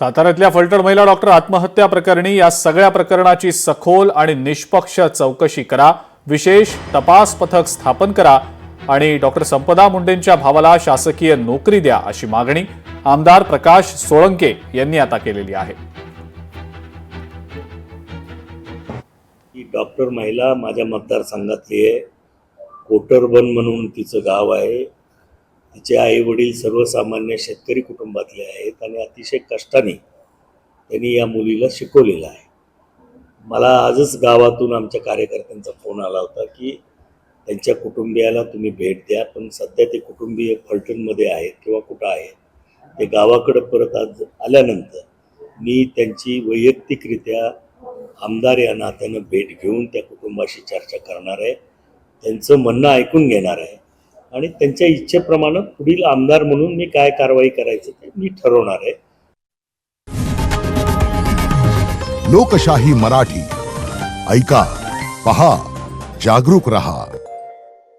साताऱ्यातल्या फलटण महिला डॉक्टर आत्महत्या प्रकरणी या सगळ्या प्रकरणाची सखोल आणि निष्पक्ष चौकशी करा, विशेष तपास पथक स्थापन करा आणि डॉक्टर संपदा मुंडेंच्या भावाला शासकीय नोकरी द्या अशी मागणी आमदार प्रकाश सोळंके यांनी आता केलेली आहे. ही डॉक्टर महिला माझ्या मतदारसंघातली आहे. कोटरबन म्हणून तिचं गाव आहे. तिचे आई वडील सर्वसामान्य शेतकरी कुटुंबातले आहेत आणि अतिशय कष्टाने त्यांनी या मुलीला शिकवलेलं आहे. मला आजच गावातून आमच्या कार्यकर्त्यांचा फोन आला होता की त्यांच्या कुटुंबियाला तुम्ही भेट द्या, पण सध्या ते कुटुंबीय फलटणमध्ये आहेत किंवा कुठं आहेत. ते गावाकडे परत आज आल्यानंतर मी त्यांची वैयक्तिकरित्या आमदार या नात्यानं भेट घेऊन त्या कुटुंबाशी चर्चा करणार आहे, त्यांचं म्हणणं ऐकून घेणार आहे आणि त्यांच्या इच्छेप्रमाणे पुढील आमदार म्हणून मी काय कारवाई करायचं ते मी ठरवणार आहे. लोकशाही मराठी ऐका, पहा, जागरूक रहा.